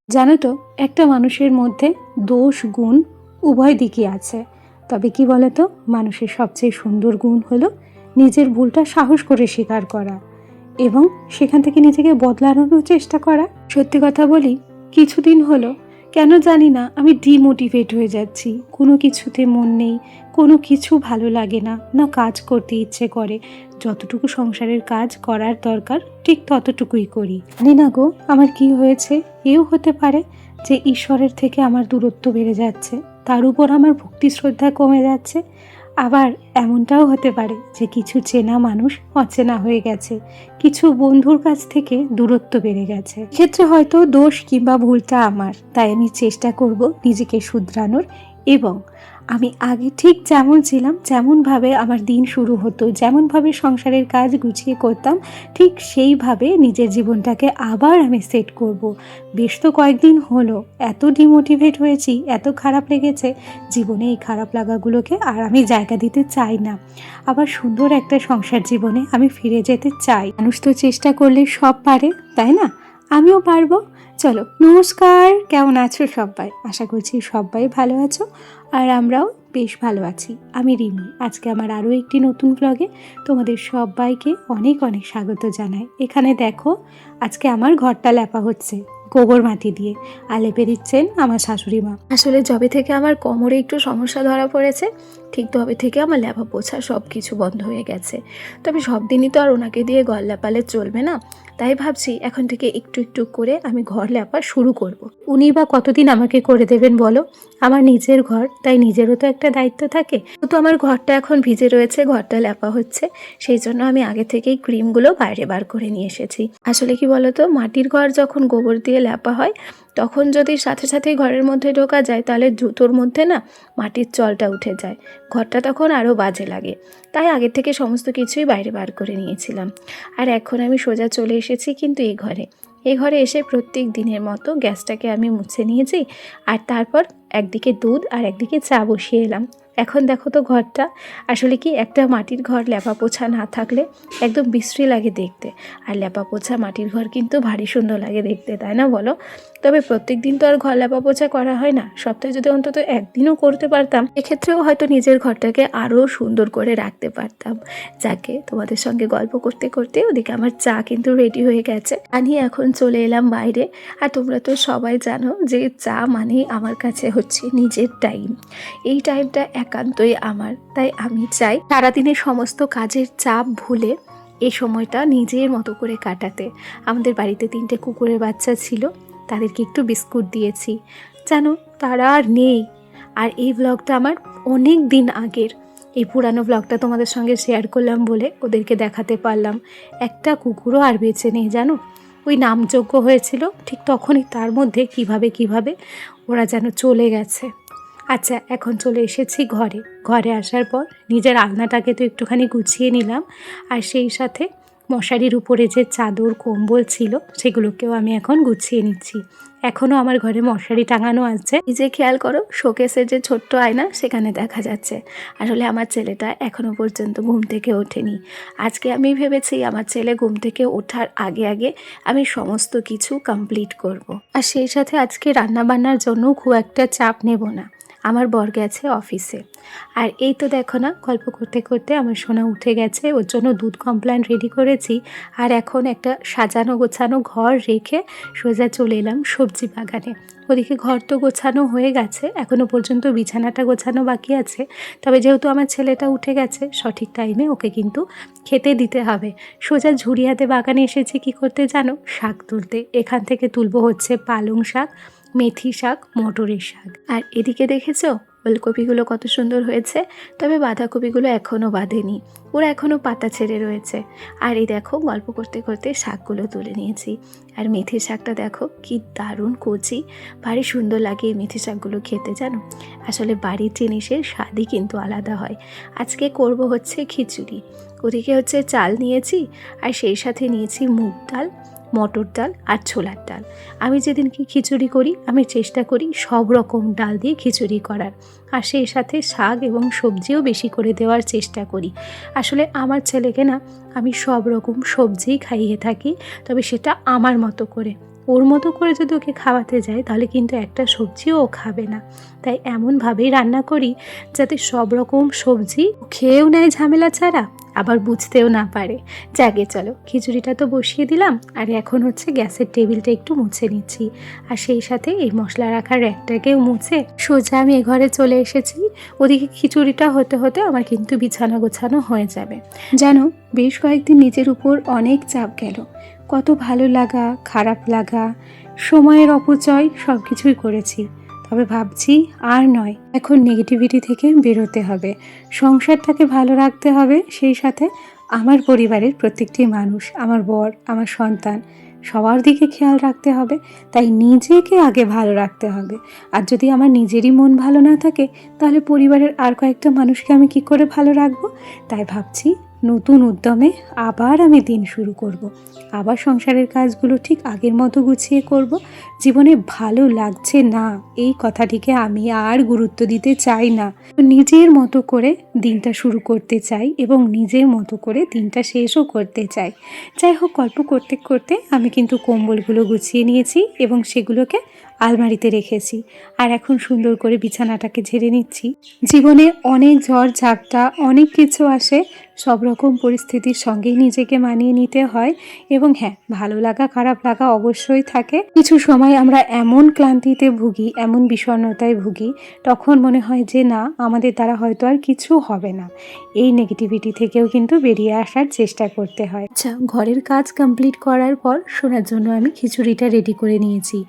জানো তো, একটা মানুষের মধ্যে দোষ গুণ উভয় দিকই আছে। তবে কি বলতো, মানুষের সবচেয়ে সুন্দর গুণ হলো নিজের ভুলটা সাহস করে স্বীকার করা এবং সেখান থেকে নিজেকে বদলানোর চেষ্টা করা। সত্যি কথা বলি, কিছুদিন হলো কেন জানি না আমি ডিমোটিভেট হয়ে যাচ্ছি। কোনো কিছুতে মন নেই, কোনো কিছু ভালো লাগে না, না কাজ করতে ইচ্ছে করে। যতটুকু সংসারের কাজ করার দরকার ঠিক ততটুকুই করি। জানি না গো, আমার কি হয়েছে। এও হতে পারে যে ঈশ্বরের থেকে আমার দূরত্ব বেড়ে যাচ্ছে, তার উপর আমার ভক্তি শ্রদ্ধা কমে যাচ্ছে। আবার এমনটাও হতে পারে যে কিছু চেনা মানুষ অচেনা হয়ে গেছে, কিছু বন্ধুর কাছ থেকে দূরত্ব বেড়ে গেছে। ক্ষেত্রে হয়তো দোষ কিংবা ভুলটা আমার, তাই আমি চেষ্টা করব নিজেকে শুধরানোর এবং আমি আগে ঠিক যেমন ছিলাম, যেমনভাবে আমার দিন শুরু হতো, যেমনভাবে সংসারের কাজ গুছিয়ে করতাম, ঠিক সেইভাবে নিজের জীবনটাকে আবার আমি সেট করব। বেশ তো কয়েকদিন হলো এত ডিমোটিভেট হয়েছি, এত খারাপ লেগেছে জীবনে। এই খারাপ লাগাগুলোকে আর আমি জায়গা দিতে চাই না। আবার সুন্দর একটা সংসার জীবনে আমি ফিরে যেতে চাই। মানুষ তো চেষ্টা করলে সব পারে, তাই না? আমিও পারবো। চলো, নমস্কার। কেমন আছো সবাই? আশা করছি সবাই ভালো আছো, আর আমরাও বেশ ভালো আছি। আমি রিমি। আজকে আমার আরও একটি নতুন ব্লগে তোমাদের সবাইকে অনেক অনেক স্বাগত জানাই। এখানে দেখো, আজকে আমার ঘরটা লেপা হচ্ছে গোবর মাটি দিয়ে, আর লেপে দিচ্ছেন আমার শাশুড়ি মা। আসলে যবে থেকে আমার কোমরে একটু সমস্যা ধরা পড়েছে, ঠিক তবে থেকে আমার লেপা পোছা সব কিছু বন্ধ হয়ে গেছে। তবে সব দিনই তো আর ওনাকে দিয়ে ঘর লেপালে চলবে না, তাই ভাবছি এখন থেকে একটু একটু করে আমি ঘর লেপা শুরু করব। উনি বা কতদিন আমাকে করে দেবেন বলো? আমার নিজের ঘর, তাই নিজেরও তো একটা দায়িত্ব থাকে। তো আমার ঘরটা এখন ভিজে রয়েছে, ঘরটা লেপা হচ্ছে, সেই জন্য আমি আগে থেকেই ক্রিমগুলো বাইরে বার করে নিয়ে এসেছি। আসলে কি বলতো, মাটির ঘর যখন গোবর দিয়ে লেপা হয় তখন যদি সাথে সাথে ঘরের মধ্যে ঢোকা যায় তাহলে জুতোর মধ্যে না মাটির চলটা উঠে যায়, ঘরটা তখন আরও বাজে লাগে। তাই আগে থেকে সমস্ত কিছুই বাইরে বার করে নিয়েছিলাম। আর এখন আমি সোজা চলে এসেছি কিন্তু এই ঘরে এসে প্রত্যেক দিনের মতো গ্যাসটাকে আমি মুছে নিয়েছি, আর তারপর একদিকে দুধ আর একদিকে চা বসিয়ে এলাম। এখন দেখো তো ঘরটা, আসলে কি একটা মাটির ঘর লেপা পোছা না থাকলে একদম বিশ্রী লাগে দেখতে, আর লেপা পোছা মাটির ঘর কিন্তু ভারী সুন্দর লাগে দেখতে, তাই না বলো? তবে প্রত্যেক দিন তো আর ঘর লেপা পোছা করা হয় না, সপ্তাহে যদি অন্তত একদিনও করতে পারতাম এক্ষেত্রেও হয়তো নিজের ঘরটাকে আরও সুন্দর করে রাখতে পারতাম। যাকে তোমাদের সঙ্গে গল্প করতে করতে ওদিকে আমার চা কিন্তু রেডি হয়ে গেছে, আমি এখন চলে এলাম বাইরে। আর তোমরা তো সবাই জানো যে চা মানে আমার কাছে হচ্ছে নিজের টাইম। এই টাইমটা একান্তই আমার, তাই আমি চাই সারাদিনের সমস্ত কাজের চাপ ভুলে এই সময়টা নিজের মতো করে কাটাতে। আমাদের বাড়িতে 3টে কুকুরের বাচ্চা ছিল, তাদেরকে একটু বিস্কুট দিয়েছি, জানো তারা আর নেই। আর এই ব্লগটা আমার অনেক দিন আগের, এই পুরানো ব্লগটা তোমাদের সঙ্গে শেয়ার করলাম বলে ওদেরকে দেখাতে পারলাম। একটা কুকুরও আর বেঁচে নেই জানো। ওই নামযজ্ঞ হয়েছিল ঠিক তখনই তার মধ্যে কিভাবে ওরা যেন চলে গেছে। আচ্ছা, এখন চলে এসেছি ঘরে আসার পর নিজের আলনাটাকে তো একটুখানি গুছিয়ে নিলাম, আর সেই সাথে মশারির উপরে যে চাদর কম্বল ছিল সেগুলোকেও আমি এখন গুছিয়ে নিচ্ছি। এখনও আমার ঘরে মশারি টাঙানো আছে। এই যে খেয়াল করো, শোকেসের যে ছোট্ট আয়না সেখানে দেখা যাচ্ছে। আসলে আমার ছেলেটা এখনও পর্যন্ত ঘুম থেকে ওঠেনি। আজকে আমি ভেবেছি আমার ছেলে ঘুম থেকে ওঠার আগে আগে আমি সমস্ত কিছু কমপ্লিট করব। আর সেই সাথে আজকে রান্নাবান্নার জন্য খুব একটা চাপ নেব না, আমার বর গেছে অফিসে। আর এই তো দেখো না, গল্প করতে করতে আমার সোনা উঠে গেছে, ওর জন্য দুধ কমপ্লেন রেডি করেছি। আর এখন একটা সাজানো গোছানো ঘর রেখে সোজা চলে এলাম সবজি বাগানে। ওদিকে ঘর তো গোছানো হয়ে গেছে, এখনও পর্যন্ত বিছানাটা গোছানো বাকি আছে। তবে যেহেতু আমার ছেলেটা উঠে গেছে, সঠিক টাইমে ওকে কিন্তু খেতে দিতে হবে। সোজা ঝুড়িয়াতে বাগানে এসেছি কি করতে জানো? শাক তুলতে। এখান থেকে তুলবো হচ্ছে পালং শাক, মেথি শাক, মটরের শাক। আর এদিকে দেখেছো ওলকপিগুলো কত সুন্দর হয়েছে, তবে বাঁধাকপিগুলো এখনও বাঁধেনি, ওরা এখনও পাতা ছেড়ে রয়েছে। আর এই দেখো গল্প করতে করতে শাকগুলো তুলে নিয়েছি। আর মেথির শাকটা দেখো কি দারুণ কচি, ভারী সুন্দর লাগে এই মেথি শাকগুলো খেতে জানো। আসলে বাড়ির জিনিসের স্বাদই কিন্তু আলাদা হয়। আজকে করব হচ্ছে খিচুড়ি। ওদিকে হচ্ছে চাল নিয়েছি, আর সেই সাথে নিয়েছি মুগ ডাল, মটর ডাল আর ছোলার ডাল। আমি যেদিনকে খিচুড়ি করি আমি চেষ্টা করি সব রকম ডাল দিয়ে খিচুড়ি করার, আর সেই সাথে শাক এবং সবজিও বেশি করে দেওয়ার চেষ্টা করি। আসলে আমার ছেলেকে না আমি সব রকম সবজিই খাইয়ে থাকি, তবে সেটা আমার মতো করে। ওর মতো করে যদি ওকে খাওয়াতে যাই তাহলে কিন্তু একটা সবজিও ও খাবে না। তাই এমনভাবেই রান্না করি যাতে সব রকম সবজি খেয়েও নেয় ঝামেলা ছাড়া, আবার বুঝতেও না পারে। যাকে চলো, খিচুড়িটা তো বসিয়ে দিলাম, আর এখন হচ্ছে গ্যাসের টেবিলটা একটু মুছে নিচ্ছি, আর সেই সাথে এই মশলা রাখার র্যাকটাকেও মুছে সোজা আমি এ ঘরে চলে এসেছি। ওদিকে খিচুড়িটা হতে হতে আমার কিন্তু বিছানা গোছানো হয়ে যাবে। জানো, বেশ কয়েকদিন নিজের উপর অনেক চাপ গেল। কত ভালো লাগা, খারাপ লাগা, সময়ের অপচয় সব কিছুই করেছি। তবে ভাবছি আর নয়, এখন নেগেটিভিটি থেকে বেরোতে হবে, সংসারটাকে ভালো রাখতে হবে, সেই সাথে আমার পরিবারের প্রত্যেকটি মানুষ, আমার বর, আমার সন্তান, সবার দিকে খেয়াল রাখতে হবে। তাই নিজেকে আগে ভালো রাখতে হবে। আর যদি আমার নিজেরই মন ভালো না থাকে তাহলে পরিবারের আর কয়েকটা মানুষকে আমি কি করে ভালো রাখবো? তাই ভাবছি নতুন উদ্যমে আবার আমি দিন শুরু করব। আবার সংসারের কাজগুলো ঠিক আগের মতো গুছিয়ে করব। জীবনে ভালো লাগছে না এই কথাটিকে আমি আর গুরুত্ব দিতে চাই না। নিজের মতো করে দিনটা শুরু করতে চাই এবং নিজের মতো করে দিনটা শেষও করতে চাই। যাই হোক, গল্প করতে করতে আমি কিন্তু কম্বলগুলো গুছিয়ে নিয়েছি এবং সেগুলোকে আলমারিতে রেখেছি। আর এখন সুন্দর করে বিছানাটাকে ঝেড়ে নিচ্ছি। জীবনে অনেক ঝড় ঝাপটা, অনেক কিছু আসে, সব রকম পরিস্থিতির সঙ্গেই নিজেকে মানিয়ে নিতে হয়। এবং হ্যাঁ, ভালো লাগা খারাপ লাগা অবশ্যই থাকে। কিছু সময় আমরা এমন ক্লান্তিতে ভুগি, এমন বিষণ্ণতায় ভুগি, তখন মনে হয় যে না, আমাদের দ্বারা হয়তো আর কিছু হবে না। এই নেগেটিভিটি থেকেও কিন্তু বেরিয়ে আসার চেষ্টা করতে হয়। আচ্ছা, ঘরের কাজ কমপ্লিট করার পর শোনার জন্য আমি খিচুড়িটা রেডি করে নিয়েছি,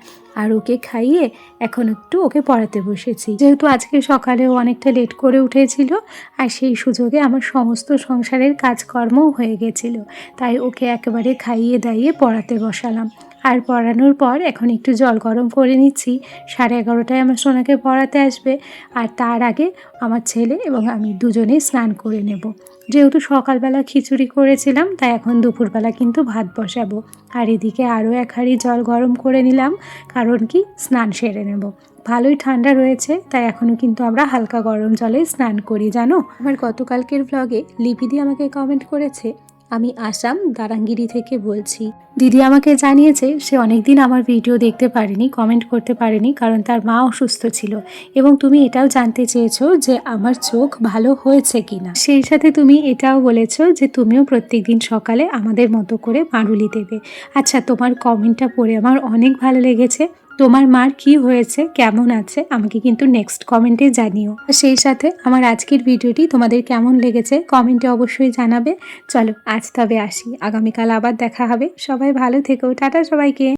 আর ওকে খাইয়ে এখন একটু ওকে পড়াতে বসেছি। যেহেতু আজকে সকালেও অনেকটা লেট করে উঠেছিল, আর সেই সুযোগে আমার সমস্ত সংসারের কাজকর্মও হয়ে গেছিল, তাই ওকে একেবারে খাইয়ে দাইয়ে পড়াতে বসালাম। আর পড়ানোর পর এখন একটু জল গরম করে নিচ্ছি। 11:30টায় আমার সোনাকে পড়াতে আসবে, আর তার আগে আমার ছেলে এবং আমি দুজনেই স্নান করে নেব। যেহেতু সকালবেলা খিচুড়ি করেছিলাম, তাই এখন দুপুরবেলা কিন্তু ভাত বসাবো। আর এদিকে আরও 1 হাঁড়ি জল গরম করে নিলাম, কারণ কি স্নান সেরে নেব। ভালোই ঠান্ডা রয়েছে, তাই এখনও কিন্তু আমরা হালকা গরম জলে স্নান করি। জানো, আমার গতকালকের ব্লগে লিপিদি আমাকে কমেন্ট করেছে, আমি আসাম দারাঙ্গিরি থেকে বলছি। দিদি আমাকে জানিয়েছে সে অনেকদিন আমার ভিডিও দেখতে পারেনি, কমেন্ট করতে পারেনি, কারণ তার মা অসুস্থ ছিল। এবং তুমি এটাও জানতে চেয়েছো যে আমার চোখ ভালো হয়েছে কিনা। সেই সাথে তুমি এটাও বলেছো যে তুমিও প্রত্যেকদিন সকালে আমাদের মতো করে মারুলি দেবে। আচ্ছা, তোমার কমেন্টটা পড়ে আমার অনেক ভালো লেগেছে। তোমার মার কি হয়েছে, কেমন আছে, আমাকে কিন্তু নেক্সট কমেন্টে জানিও। সেই সাথে আমার আজকের ভিডিওটি তোমাদের কেমন লেগেছে কমেন্টে অবশ্যই জানাবে। চলো আজ তবে আসি, আগামীকাল আবার দেখা হবে। সবাই ভালো থেকো, টাটা সবাইকে।